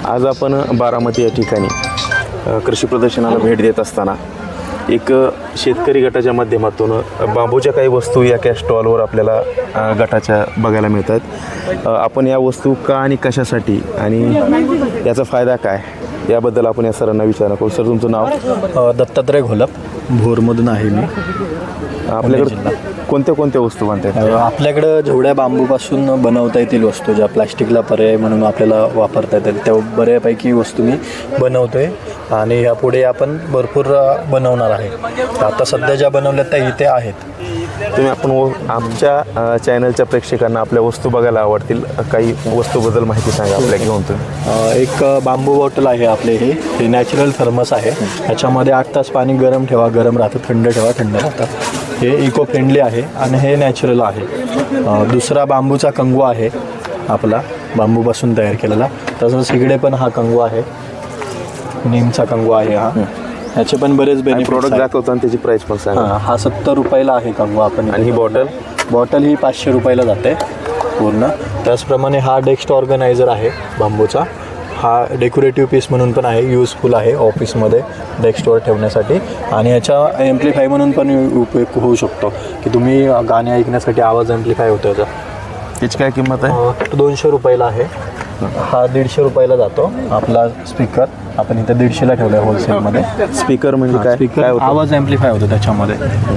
आज आपण बारामती या ठिकाणी कृषी प्रदर्शनाला भेट देत असताना एक शेतकरी गटाच्या माध्यमातून बांबूच्या काही वस्तू या कॅश स्टॉलवर आपल्याला गटाच्या बघायला मिळतात. आपण या वस्तू का आणि कशासाठी आणि याचा फायदा काय याबद्दल आपण या सरांना विचारणा करू. सर, तुमचं नाव? दत्तात्रय घोलप, भोरमधून आहे मी. आपल्याकडे कोणत्या कोणत्या वस्तू बनतात? आपल्याकडं जेवढ्या बांबूपासून बनवता येतील वस्तू, ज्या प्लॅस्टिकला पर्याय म्हणून आपल्याला वापरता येतील, त्या बऱ्यापैकी वस्तू मी बनवतो आहे आणि यापुढे आपण भरपूर बनवणार आहे. आता सध्या ज्या बनवल्या त्या इथे आहेत. तुम्ही आमच्या चॅनलच्या प्रेक्षकांना आपल्या वस्तू बघायला आवडतील, काही वस्तूबद्दल माहिती सांगा आपल्या घेऊन. तुम्ही एक बांबू बॉटल आहे आपले, हे नॅचरल थर्मस आहे. ह्याच्यामध्ये 8 तास पाणी गरम ठेवा, गरम राहतं, थंड ठेवा, थंड राहतं. हे इको फ्रेंडली आहे आणि हे नॅचरल आहे. दुसरा बांबूचा कंगवा आहे आपला, बांबूपासून तयार केलेला. तसंच इकडे पण हा कंगवा आहे, नीमचा कंगवा आहे हा. ह्याचे पण बरेच बेनिफिट प्रोडक्ट दाखवतो आणि त्याची प्राईस पण सांगा. हा 70 रुपयाला आहे कंगवा. आपण आणि ही बॉटल ही 500 रुपयाला जाते पूर्ण. त्याचप्रमाणे हा डेस्क ऑर्गनायझर आहे बांबूचा. हा डेकोरेटिव्ह पीस म्हणून पण आहे, युजफुल आहे ऑफिसमध्ये डेस्कवर ठेवण्यासाठी. आणि ह्याचा एम्प्लिफाय म्हणून पण उपयोग होऊ शकतो, की तुम्ही गाणे ऐकण्यासाठी आवाज एम्प्लिफाय होतो याचा. त्याची काय किंमत आहे? 200 रुपयाला आहे. हा 150 रुपयाला जातो आपला स्पीकर. आपण इथे 150ला ठेवला आहे होलसेलमध्ये. स्पीकर म्हणजे काय? स्पीकर आवाज ॲम्प्लिफाय होतो त्याच्यामध्ये,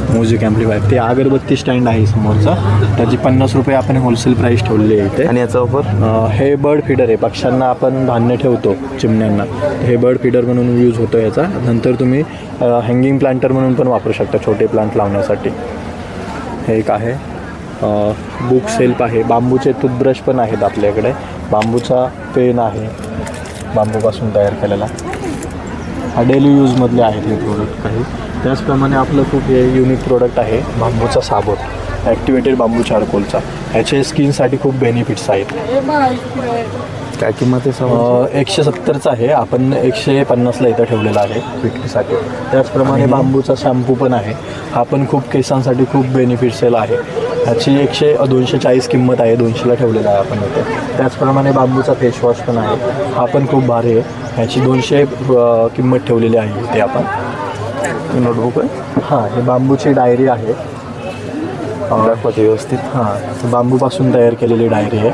म्युझिक ॲम्प्लिफाय. ते अगरबत्ती स्टँड आहे समोरचा, त्याची 50 रुपये आपण होलसेल प्राईस ठेवलेली आहे इथे. आणि याचा ऑफर? हे बर्ड फीडर आहे, पक्ष्यांना आपण धान्य ठेवतो चिमण्यांना, हे बर्ड फीडर म्हणून यूज होतो याचा. नंतर तुम्ही हँगिंग प्लांटर म्हणून पण वापरू शकता, छोटे प्लांट लावण्यासाठी. हे एक आहे. बुक सेल्फ आहे. बांबूचे टूथब्रश पण आहेत आपल्याकडे. बांबूचा पेन आहे, बांबूपासून तयार केलेला. हा डेली यूजमधले आहेत हे प्रोडक्ट काही. त्याचप्रमाणे आपलं खूप हे युनिक प्रोडक्ट आहे, बांबूचा साबण, ॲक्टिवेटेड बांबू चारकोलचा. ह्याचे स्किनसाठी खूप बेनिफिट्स आहेत. काय किंमत आहे? 170चा आहे. आपण 150ला इथं ठेवलेला आहे विक्रीसाठी. त्याचप्रमाणे बांबूचा शॅम्पू पण आहे. हा पण खूप केसांसाठी खूप बेनिफिट्सेल आहे. ह्याची 240 किंमत आहे, 200ला ठेवलेला आहे आपण इथे. त्याचप्रमाणे बांबूचा फेसवॉश पण आहे, हा पण खूप भारी आहे. ह्याची 200 किंमत ठेवलेली आहे इथे आपण. नोटबुक आहे? हां, हे बांबूची डायरी आहे. दाखवते व्यवस्थित. हां, बांबूपासून तयार केलेली डायरी आहे.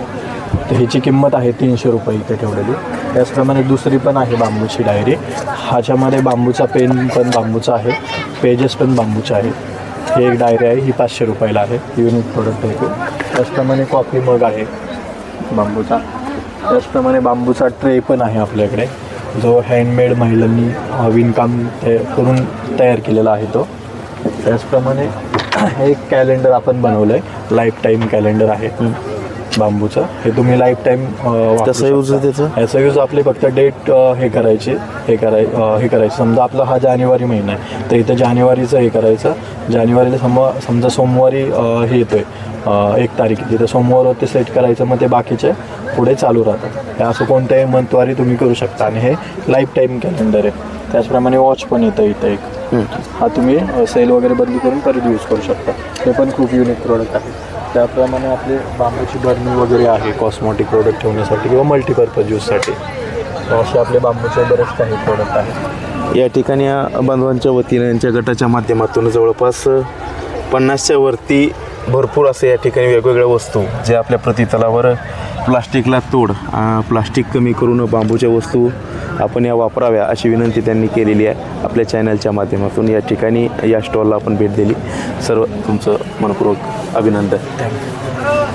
तर ह्याची किंमत आहे 300 रुपये इथे ठेवलेली. त्याचप्रमाणे दुसरी पण आहे बांबूची डायरी. ह्याच्यामध्ये बांबूचा पेन पण बांबूचा आहे, पेजेस पण बांबूचे आहे. ही एक डायरी आहे, ही 500 रुपयाला आहे. युनिक प्रोडक्ट आहे. त्याचप्रमाणे कॉफी मग आहे बांबूचा. त्याचप्रमाणे बांबूचा ट्रे पण आहे आपल्याकडे, जो हँडमेड महिलांनी विणकाम करून तयार केलेला आहे तो. त्याचप्रमाणे हे एक कॅलेंडर आपण बनवलं आहे, लाईफ टाईम कॅलेंडर आहे बांबूचं. हे तुम्ही लाईफ टाईम कसं यूज आहे त्याचं? ह्याचा यूज आपले फक्त डेट हे करायचं. समजा आपला हा जानेवारी महिना आहे, तर इथं जानेवारीचं हे करायचं. जानेवारीला समजा सोमवारी हे येतो आहे 1 तारीख, तिथं सोमवारवरती सेट करायचं. मग ते बाकीचे पुढे चालू राहतात. हे असं कोणत्याही मंथवारी तुम्ही करू शकता. आणि हे लाईफ टाईम कॅलेंडर आहे. त्याचप्रमाणे वॉच पण येतं इथं एक. हा तुम्ही सेल वगैरे बदली करून परत यूज करू शकता. हे पण खूप युनिक प्रोडक्ट आहे. त्याप्रमाणे आपले बांबूची बरणी वगैरे आहे, कॉस्मॉटिक प्रोडक्ट ठेवण्यासाठी किंवा मल्टीपर्पज यूजसाठी. असे आपले बांबूचे बरेच काही प्रोडक्ट आहेत. या ठिकाणी या बांधवांच्या वतीनं यांच्या गटाच्या माध्यमातून जवळपास 50च्या वरती भरपूर असे या ठिकाणी वेगवेगळ्या वस्तू, जे आपल्या प्रतितलावर प्लास्टिकला तोड, प्लास्टिक कमी करून बांबूच्या वस्तू आपण या वापराव्या अशी विनंती त्यांनी केलेली आहे आपल्या चॅनलच्या माध्यमातून. या ठिकाणी या स्टॉलला आपण भेट दिली. सर्व तुमचं मनपूर्वक अभिनंदन. थँक्यू.